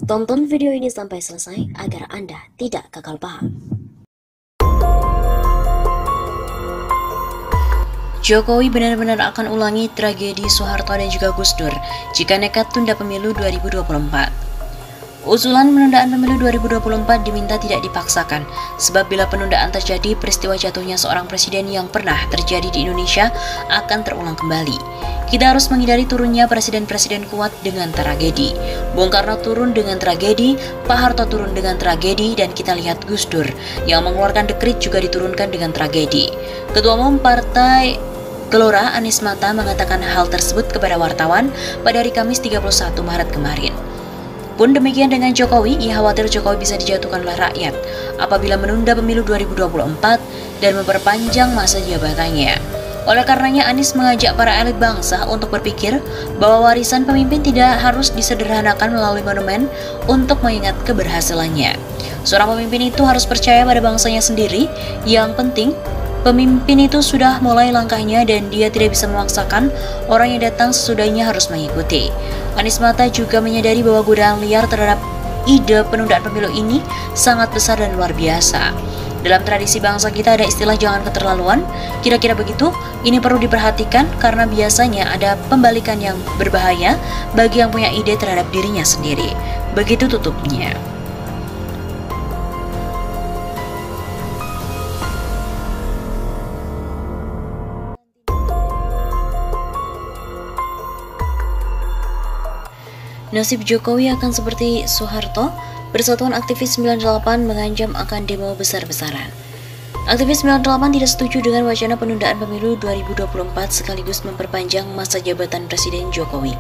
Tonton video ini sampai selesai agar Anda tidak gagal paham. Jokowi benar-benar akan ulangi tragedi Soeharto dan juga Gus Dur jika nekat tunda pemilu 2024. Usulan penundaan pemilu 2024 diminta tidak dipaksakan, sebab bila penundaan terjadi, peristiwa jatuhnya seorang presiden yang pernah terjadi di Indonesia akan terulang kembali. Kita harus menghindari turunnya presiden-presiden kuat dengan tragedi. Bung Karno turun dengan tragedi, Pak Harto turun dengan tragedi, dan kita lihat Gus Dur yang mengeluarkan dekrit juga diturunkan dengan tragedi. Ketua Umum Partai Gelora Anies Mata mengatakan hal tersebut kepada wartawan pada hari Kamis 31 Maret kemarin. Pun demikian dengan Jokowi, ia khawatir Jokowi bisa dijatuhkan oleh rakyat apabila menunda pemilu 2024 dan memperpanjang masa jabatannya. Oleh karenanya, Anies mengajak para elit bangsa untuk berpikir bahwa warisan pemimpin tidak harus disederhanakan melalui monumen untuk mengingat keberhasilannya. Seorang pemimpin itu harus percaya pada bangsanya sendiri. Yang penting, pemimpin itu sudah mulai langkahnya dan dia tidak bisa memaksakan orang yang datang sesudahnya harus mengikuti. Anies Mata juga menyadari bahwa godaan liar terhadap ide penundaan pemilu ini sangat besar dan luar biasa. Dalam tradisi bangsa kita ada istilah jangan keterlaluan, kira-kira begitu. Ini perlu diperhatikan karena biasanya ada pembalikan yang berbahaya bagi yang punya ide terhadap dirinya sendiri. Begitu tutupnya. Nasib Jokowi akan seperti Soeharto. Persatuan Aktivis 98 mengancam akan demo besar-besaran. Aktivis 98 tidak setuju dengan wacana penundaan pemilu 2024 sekaligus memperpanjang masa jabatan Presiden Jokowi.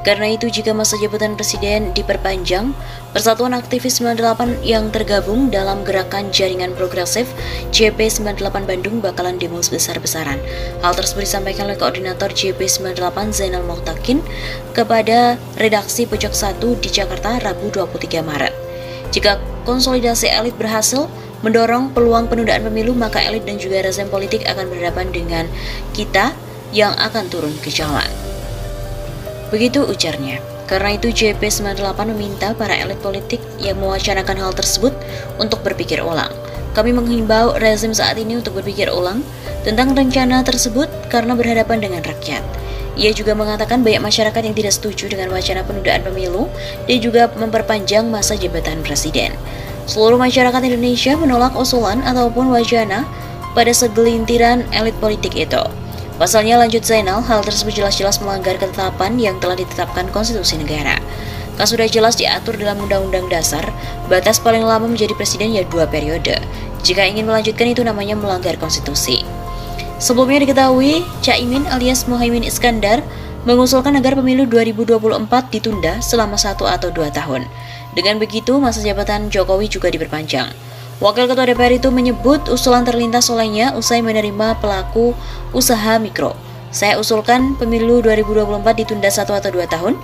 Karena itu, jika masa jabatan Presiden diperpanjang, Persatuan Aktivis 98 yang tergabung dalam gerakan jaringan progresif JP98 Bandung bakalan demo besar-besaran. Hal tersebut disampaikan oleh Koordinator JP98 Zainal Mokhtakin kepada redaksi Pojok 1 di Jakarta Rabu 23 Maret. Jika konsolidasi elit berhasil mendorong peluang penundaan pemilu, maka elit dan juga rezim politik akan berhadapan dengan kita yang akan turun ke jalan. Begitu ujarnya. Karena itu JP98 meminta para elit politik yang mewacanakan hal tersebut untuk berpikir ulang. Kami menghimbau rezim saat ini untuk berpikir ulang tentang rencana tersebut karena berhadapan dengan rakyat. Ia juga mengatakan banyak masyarakat yang tidak setuju dengan wacana penundaan pemilu dan juga memperpanjang masa jabatan presiden. Seluruh masyarakat Indonesia menolak usulan ataupun wacana pada segelintiran elit politik itu. Pasalnya, lanjut Zainal, hal tersebut jelas-jelas melanggar ketetapan yang telah ditetapkan konstitusi negara. Kan sudah jelas diatur dalam Undang-Undang Dasar, batas paling lama menjadi presiden ya 2 periode. Jika ingin melanjutkan itu namanya melanggar konstitusi. Sebelumnya diketahui, Caimin alias Muhaimin Iskandar mengusulkan agar pemilu 2024 ditunda selama 1 atau 2 tahun. Dengan begitu, masa jabatan Jokowi juga diperpanjang. Wakil Ketua DPR itu menyebut usulan terlintas olehnya usai menerima pelaku usaha mikro. Saya usulkan pemilu 2024 ditunda 1 atau 2 tahun.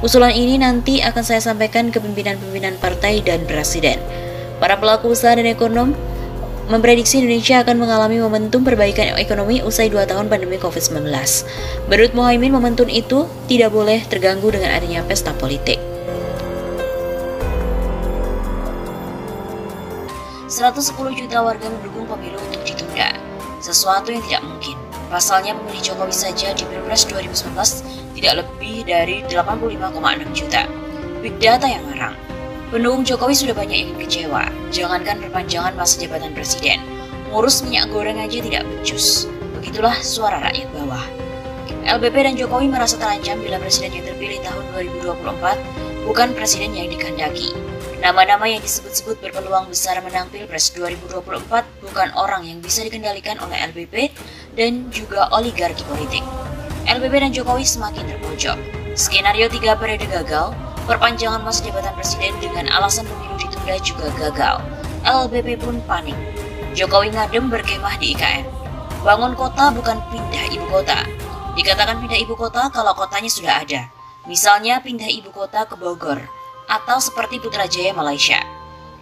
Usulan ini nanti akan saya sampaikan ke pimpinan-pimpinan partai dan presiden. Para pelaku usaha dan ekonom memprediksi Indonesia akan mengalami momentum perbaikan ekonomi usai 2 tahun pandemi COVID-19. Menurut Muhaimin, momentum itu tidak boleh terganggu dengan adanya pesta politik. 110 juta warga mendukung pemilu untuk ditunda, sesuatu yang tidak mungkin. Pasalnya pemilih Jokowi saja di Pilpres 2019 tidak lebih dari 85,6 juta. Big data yang ngarang. Pendukung Jokowi sudah banyak yang kecewa, jangankan perpanjangan masa jabatan presiden. Ngurus minyak goreng aja tidak becus. Begitulah suara rakyat bawah. LBP dan Jokowi merasa terancam bila presiden yang terpilih tahun 2024 bukan presiden yang dikehendaki. Nama-nama yang disebut-sebut berpeluang besar menang Pilpres 2024 bukan orang yang bisa dikendalikan oleh LBP dan juga oligarki politik. LBP dan Jokowi semakin terpojok. Skenario 3 periode gagal, perpanjangan masa jabatan presiden dengan alasan pemilu ditunda juga gagal. LBP pun panik. Jokowi ngadem berkemah di IKN. Bangun kota bukan pindah ibu kota. Dikatakan pindah ibu kota kalau kotanya sudah ada. Misalnya pindah ibu kota ke Bogor. Atau seperti Putrajaya Malaysia.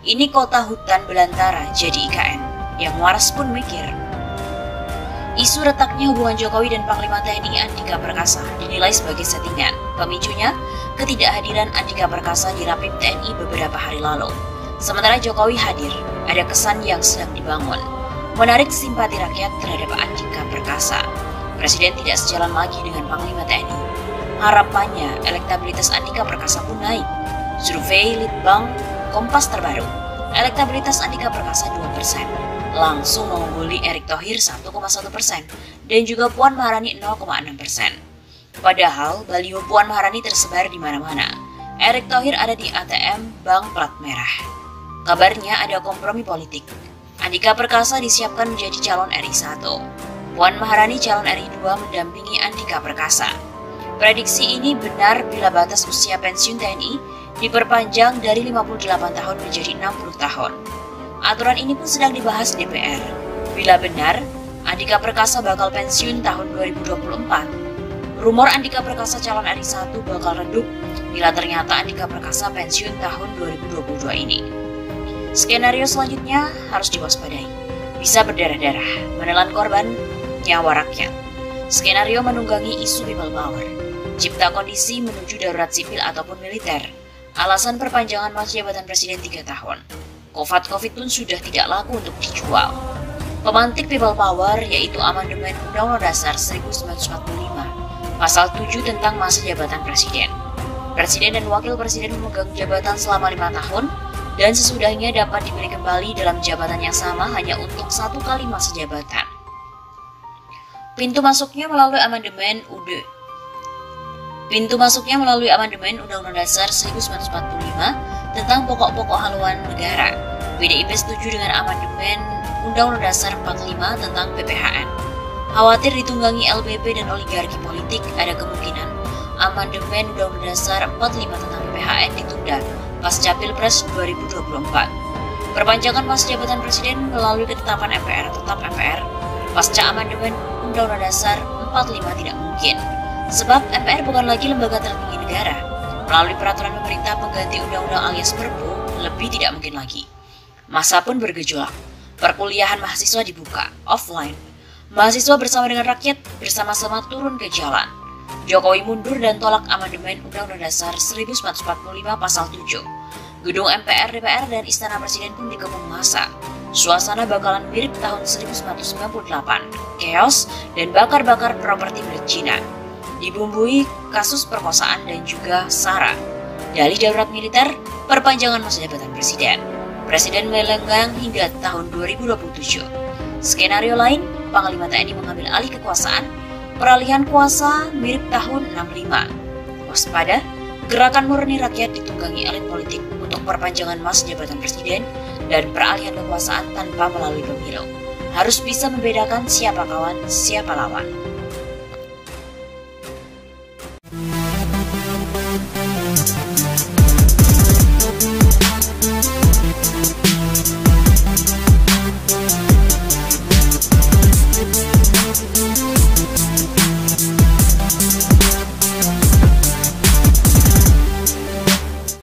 Ini kota hutan belantara jadi IKN. Yang waras pun mikir. Isu retaknya hubungan Jokowi dan Panglima TNI Andika Perkasa dinilai sebagai settingan. Pemicunya, ketidakhadiran Andika Perkasa di Rapim TNI beberapa hari lalu. Sementara Jokowi hadir, ada kesan yang sedang dibangun, menarik simpati rakyat terhadap Andika Perkasa. Presiden tidak sejalan lagi dengan Panglima TNI. Harapannya, elektabilitas Andika Perkasa pun naik. Survei Litbang Kompas terbaru, elektabilitas Andika Perkasa 2%. Langsung mengungguli Erick Thohir 1,1% dan juga Puan Maharani 0,6%. Padahal baliho Puan Maharani tersebar di mana-mana. Erick Thohir ada di ATM Bank Plat Merah. Kabarnya ada kompromi politik. Andika Perkasa disiapkan menjadi calon RI 1. Puan Maharani calon RI 2 mendampingi Andika Perkasa. Prediksi ini benar bila batas usia pensiun TNI diperpanjang dari 58 tahun menjadi 60 tahun. Aturan ini pun sedang dibahas DPR. Bila benar, Andika Perkasa bakal pensiun tahun 2024. Rumor Andika Perkasa calon RI 1 bakal redup bila ternyata Andika Perkasa pensiun tahun 2022 ini. Skenario selanjutnya harus diwaspadai. Bisa berdarah-darah, menelan korban nyawa rakyat. Skenario menunggangi isu people power. Cipta kondisi menuju darurat sipil ataupun militer. Alasan perpanjangan masa jabatan presiden 3 tahun. COVID pun sudah tidak laku untuk dijual. Pemantik people power yaitu amandemen Undang-Undang Dasar 1945, Pasal 7 tentang masa jabatan presiden. Presiden dan wakil presiden memegang jabatan selama 5 tahun dan sesudahnya dapat dipilih kembali dalam jabatan yang sama hanya untuk 1 kali masa jabatan. Pintu masuknya melalui amandemen Undang-Undang Dasar 1945 tentang pokok-pokok haluan negara. PDIP setuju dengan amandemen Undang-Undang Dasar 45 tentang PPHN. Khawatir ditunggangi LBP dan oligarki politik, ada kemungkinan amandemen Undang-Undang Dasar 45 tentang PPHN ditunda pasca Pilpres 2024. Perpanjangan masa jabatan presiden melalui ketetapan MPR tetap MPR pasca amandemen Undang-Undang Dasar 45 tidak mungkin. Sebab MPR bukan lagi lembaga tertinggi negara. Melalui peraturan pemerintah pengganti undang-undang alias Perpu, lebih tidak mungkin lagi. Masa pun bergejolak. Perkuliahan mahasiswa dibuka, offline. Mahasiswa bersama dengan rakyat bersama-sama turun ke jalan. Jokowi mundur dan tolak amandemen Undang-Undang Dasar 1945 Pasal 7. Gedung MPR, DPR, dan Istana Presiden pun dikepung massa. Suasana bakalan mirip tahun 1998, chaos dan bakar-bakar properti milik Cina. Dibumbui kasus perkosaan dan juga SARA. Dalih darurat militer, perpanjangan masa jabatan presiden. Presiden melenggang hingga tahun 2027. Skenario lain, Panglima TNI mengambil alih kekuasaan, peralihan kuasa mirip tahun 65. Waspada, gerakan murni rakyat ditunggangi elit politik untuk perpanjangan masa jabatan presiden dan peralihan kekuasaan tanpa melalui pemilu. Harus bisa membedakan siapa kawan, siapa lawan.